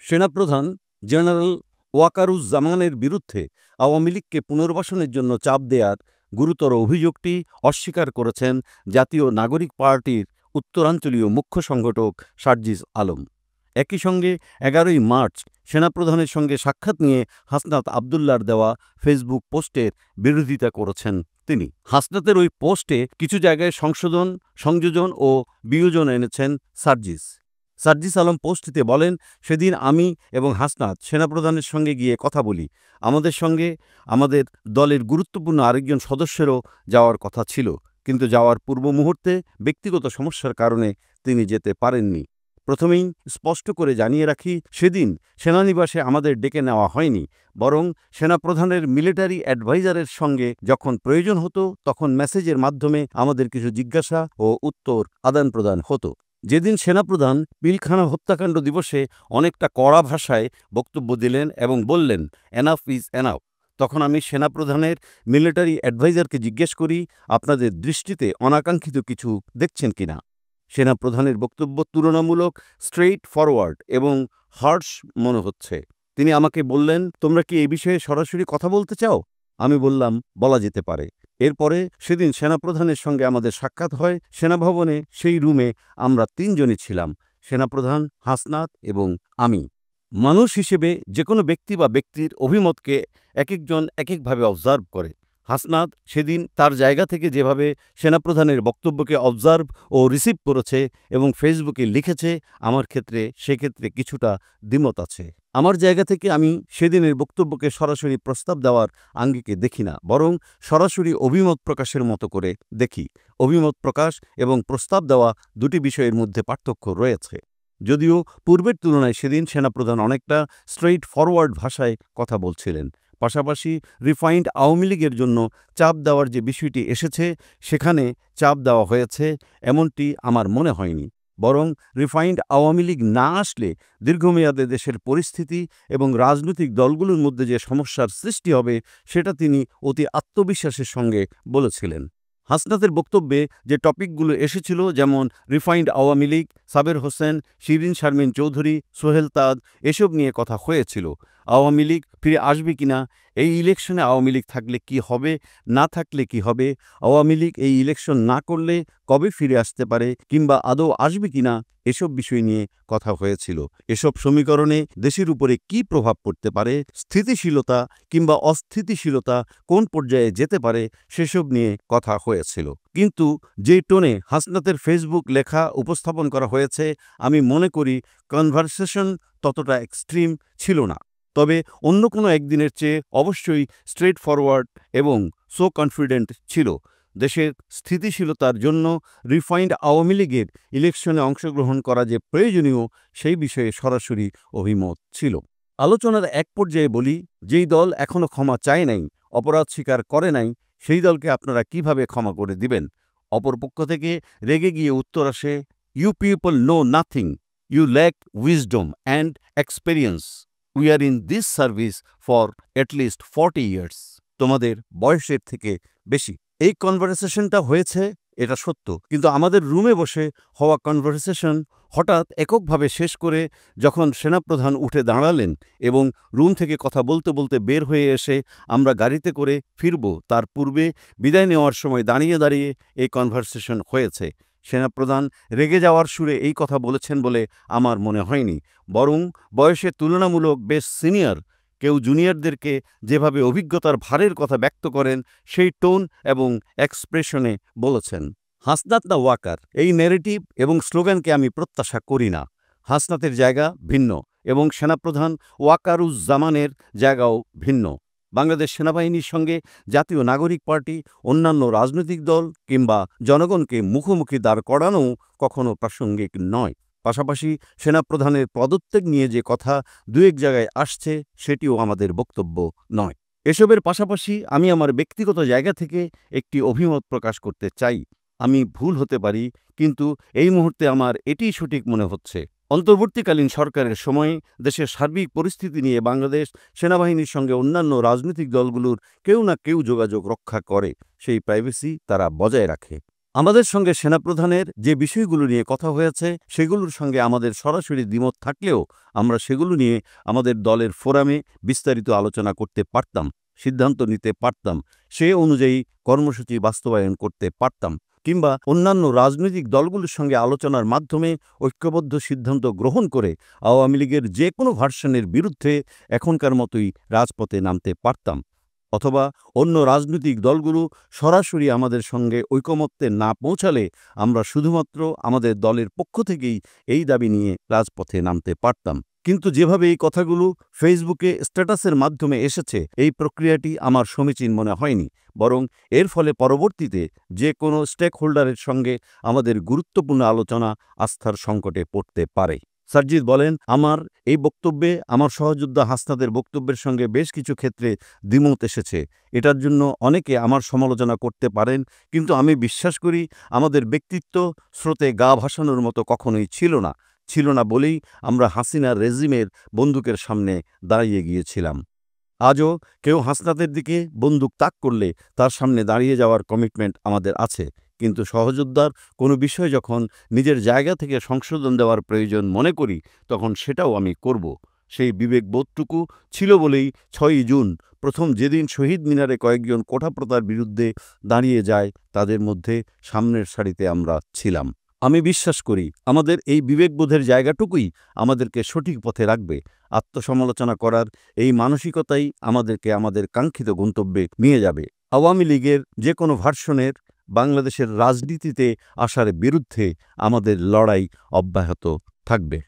সেনাপ্রধান জেনারেল ওয়াকারুজ্জামানের বিরুদ্ধে আওয়ামী লীগকে পুনর্বাসনের জন্য চাপ দেয়ার গুরুতর অভিযোগটি অস্বীকার করেছেন জাতীয় নাগরিক পার্টির উত্তরাঞ্চলীয় মুখ্য সংগঠক সার্জিস আলম। একই সঙ্গে ১১ই মার্চ সেনাপ্রধানের সঙ্গে সাক্ষাৎ নিয়ে হাসনাত আবদুল্লার দেওয়া ফেসবুক পোস্টের বিরোধিতা করেছেন তিনি। হাসনাতের ওই পোস্টে কিছু জায়গায় সংযোজন ও বিয়োজন এনেছেন সার্জিস আলম পোস্টটিতে বলেন, সেদিন আমি এবং হাসনাত সেনাপ্রধানের সঙ্গে গিয়ে কথা বলি। আমাদের সঙ্গে আমাদের দলের গুরুত্বপূর্ণ আরেকজন সদস্যেরও যাওয়ার কথা ছিল, কিন্তু যাওয়ার পূর্ব মুহূর্তে ব্যক্তিগত সমস্যার কারণে তিনি যেতে পারেননি। প্রথমেই স্পষ্ট করে জানিয়ে রাখি, সেদিন সেনানিবাসে আমাদের ডেকে নেওয়া হয়নি, বরং সেনাপ্রধানের মিলিটারি অ্যাডভাইজারের সঙ্গে যখন প্রয়োজন হতো তখন মেসেজের মাধ্যমে আমাদের কিছু জিজ্ঞাসা ও উত্তর আদান প্রদান হতো। যেদিন সেনাপ্রধান পিলখানা হত্যাকাণ্ড দিবসে অনেকটা কড়া ভাষায় বক্তব্য দিলেন এবং বললেন, এনাফ ইজ এনাফ, তখন আমি সেনাপ্রধানের মিলিটারি অ্যাডভাইজারকে জিজ্ঞেস করি, আপনাদের দৃষ্টিতে অনাকাঙ্ক্ষিত কিছু দেখছেন কিনা। সেনাপ্রধানের বক্তব্য তুলনামূলক স্ট্রেইট ফরওয়ার্ড এবং হার্শ মনে হচ্ছে। তিনি আমাকে বললেন, তোমরা কি এই বিষয়ে সরাসরি কথা বলতে চাও? আমি বললাম, বলা যেতে পারে। এরপরে সেদিন সেনাপ্রধানের সঙ্গে আমাদের সাক্ষাৎ হয় সেনাভবনে। সেই রুমে আমরা ৩ জনই ছিলাম, সেনাপ্রধান, হাসনাত এবং আমি। মানুষ হিসেবে যে কোনো ব্যক্তি বা ব্যক্তির অভিমতকে একেকজন একেকভাবে অবজার্ভ করে। হাসনাত সেদিন তার জায়গা থেকে যেভাবে সেনাপ্রধানের বক্তব্যকে অবজার্ভ ও রিসিভ করেছে এবং ফেসবুকে লিখেছে, আমার ক্ষেত্রে সেক্ষেত্রে কিছুটা দ্বিমত আছে। আমার জায়গা থেকে আমি সেদিনের বক্তব্যকে সরাসরি প্রস্তাব দেওয়ার আঙ্গিকে দেখি না, বরং সরাসরি অভিমত প্রকাশের মতো করে দেখি। অভিমত প্রকাশ এবং প্রস্তাব দেওয়া দুটি বিষয়ের মধ্যে পার্থক্য রয়েছে। যদিও পূর্বের তুলনায় সেদিন সেনাপ্রধান অনেকটা স্ট্রেইট ফরওয়ার্ড ভাষায় কথা বলছিলেন। পাশাপাশি রিফাইন্ড আওয়ামী লীগের জন্য চাপ দেওয়ার যে বিষয়টি এসেছে, সেখানে চাপ দেওয়া হয়েছে এমনটি আমার মনে হয়নি, বরং রিফাইন্ড আওয়ামী লীগ না আসলে দীর্ঘমেয়াদে দেশের পরিস্থিতি এবং রাজনৈতিক দলগুলোর মধ্যে যে সমস্যার সৃষ্টি হবে সেটা তিনি অতি আত্মবিশ্বাসের সঙ্গে বলেছিলেন। হাসনাতের বক্তব্যে যে টপিকগুলো এসেছিল, যেমন রিফাইন্ড আওয়ামী লীগ, সাবের হোসেন, শিরিন শারমিন চৌধুরী, সোহেল তাজ, এসব নিয়ে কথা হয়েছিল। আওয়ামী লীগ ফিরে আসবে কিনা, এই ইলেকশনে আওয়ামী লীগ থাকলে কি হবে, না থাকলে কি হবে, আওয়ামী লীগ এই ইলেকশন না করলে কবে ফিরে আসতে পারে কিংবা আদৌ আসবে কিনা, এসব বিষয় নিয়ে কথা হয়েছিল। এসব সমীকরণে দেশের উপরে কি প্রভাব পড়তে পারে, স্থিতিশীলতা কিংবা অস্থিতিশীলতা কোন পর্যায়ে যেতে পারে, সেসব নিয়ে কথা হয়েছিল। কিন্তু যে টোনে হাসনাতের ফেসবুক লেখা উপস্থাপন করা হয়েছে, আমি মনে করি কনভারসেশন ততটা এক্সট্রিম ছিল না। তবে অন্য কোনো একদিনের চেয়ে অবশ্যই স্ট্রেট ফরওয়ার্ড এবং সো কনফিডেন্ট ছিল। দেশের স্থিতিশীলতার জন্য রিফাইন্ড আওয়ামী লীগের ইলেকশনে অংশগ্রহণ করা যে প্রয়োজনীয়, সেই বিষয়ে সরাসরি অভিমত ছিল। আলোচনার এক পর্যায়ে বলি, যেই দল এখনও ক্ষমা চায় নাই, অপরাধ স্বীকার করে নাই, সেই দলকে আপনারা কিভাবে ক্ষমা করে দিবেন? অপরপক্ষ থেকে রেগে গিয়ে উত্তর আসে, you people know nothing, you lack wisdom and experience, we are in this service for at least 40 years. তোমাদের বয়সের থেকে বেশি। এই কনভারসেশনটা হয়েছে, এটা সত্য, কিন্তু আমাদের রুমে বসে হওয়া কনভারসেশন হঠাৎ এককভাবে শেষ করে যখন সেনাপ্রধান উঠে দাঁড়ালেন এবং রুম থেকে কথা বলতে বলতে বের হয়ে এসে আমরা গাড়িতে করে ফিরব, তার পূর্বে বিদায় নেওয়ার সময় দাঁড়িয়ে দাঁড়িয়ে এই কনভারসেশন হয়েছে। সেনাপ্রধান রেগে যাওয়ার সুরে এই কথা বলেছেন বলে আমার মনে হয়নি, বরং বয়সে তুলনামূলক বেশ সিনিয়র কেউ জুনিয়রদেরকে যেভাবে অভিজ্ঞতার ভারের কথা ব্যক্ত করেন, সেই টোন এবং এক্সপ্রেশনে বলেছেন। হাসনাত না ওয়াকার, এই ন্যারেটিভ এবং স্লোগানকে আমি প্রত্যাশা করি না। হাসনাতের জায়গা ভিন্ন এবং সেনাপ্রধান ওয়াকারুজ্জামানের জায়গাও ভিন্ন। বাংলাদেশ সেনাবাহিনীর সঙ্গে জাতীয় নাগরিক পার্টি, অন্যান্য রাজনৈতিক দল কিংবা জনগণকে মুখোমুখি দাঁড় করানো কখনো প্রাসঙ্গিক নয়। পাশাপাশি সেনাপ্রধানের পদত্যাগ নিয়ে যে কথা দু এক জায়গায় আসছে, সেটিও আমাদের বক্তব্য নয়। এসবের পাশাপাশি আমি আমার ব্যক্তিগত জায়গা থেকে একটি অভিমত প্রকাশ করতে চাই। আমি ভুল হতে পারি, কিন্তু এই মুহূর্তে আমার এটিই সঠিক মনে হচ্ছে। অন্তর্বর্তীকালীন সরকারের সময়ে দেশের সার্বিক পরিস্থিতি নিয়ে বাংলাদেশ সেনাবাহিনীর সঙ্গে অন্যান্য রাজনৈতিক দলগুলোর কেউ না কেউ যোগাযোগ রক্ষা করে, সেই প্রাইভেসি তারা বজায় রাখে। আমাদের সঙ্গে সেনাপ্রধানের যে বিষয়গুলো নিয়ে কথা হয়েছে সেগুলোর সঙ্গে আমাদের সরাসরি দ্বিমত থাকলেও আমরা সেগুলো নিয়ে আমাদের দলের ফোরামে বিস্তারিত আলোচনা করতে পারতাম, সিদ্ধান্ত নিতে পারতাম, সে অনুযায়ী কর্মসূচি বাস্তবায়ন করতে পারতাম, কিংবা অন্যান্য রাজনৈতিক দলগুলোর সঙ্গে আলোচনার মাধ্যমে ঐক্যবদ্ধ সিদ্ধান্ত গ্রহণ করে আওয়ামী লীগের যে কোনো ভার্সনের বিরুদ্ধে এখনকার মতোই রাজপথে নামতে পারতাম। অথবা অন্য রাজনৈতিক দলগুলো সরাসরি আমাদের সঙ্গে ঐকমত্যে না পৌঁছালে আমরা শুধুমাত্র আমাদের দলের পক্ষ থেকেই এই দাবি নিয়ে রাজপথে নামতে পারতাম। কিন্তু যেভাবে এই কথাগুলো ফেসবুকে স্ট্যাটাসের মাধ্যমে এসেছে, এই প্রক্রিয়াটি আমার সমীচীন মনে হয়নি, বরং এর ফলে পরবর্তীতে যে কোনো স্টেক হোল্ডারের সঙ্গে আমাদের গুরুত্বপূর্ণ আলোচনা আস্থার সংকটে পড়তে পারে। সার্জিদ বলেন, আমার এই বক্তব্যে আমার সহযোদ্ধা হাসনাতের বক্তব্যের সঙ্গে বেশ কিছু ক্ষেত্রে দ্বিমত এসেছে। এটার জন্য অনেকে আমার সমালোচনা করতে পারেন, কিন্তু আমি বিশ্বাস করি আমাদের ব্যক্তিত্ব স্রোতে গা ভাসানোর মতো কখনোই ছিল না বলেই আমরা হাসিনার রেজিমের বন্দুকের সামনে দাঁড়িয়ে গিয়েছিলাম। আজও কেউ হাসনাতের দিকে বন্দুক তাক করলে তার সামনে দাঁড়িয়ে যাওয়ার কমিটমেন্ট আমাদের আছে, কিন্তু সহযোদ্ধার কোনো বিষয় যখন নিজের জায়গা থেকে সংশোধন দেওয়ার প্রয়োজন মনে করি তখন সেটাও আমি করব। সেই বিবেকবোধটুকু ছিল বলেই 6ই জুন প্রথম যেদিন শহীদ মিনারে কয়েকজন কোঠাপ্রতার বিরুদ্ধে দাঁড়িয়ে যায় তাদের মধ্যে সামনের সারিতে আমরা ছিলাম। আমি বিশ্বাস করি আমাদের এই বিবেকবোধের জায়গাটুকুই আমাদেরকে সঠিক পথে রাখবে। আত্মসমালোচনা করার এই মানসিকতাই আমাদেরকে আমাদের কাঙ্ক্ষিত গন্তব্যে নিয়ে যাবে। আওয়ামী লীগের যে কোনো ভার্সনের বাংলাদেশের রাজনীতিতে আসার বিরুদ্ধে আমাদের লড়াই অব্যাহত থাকবে।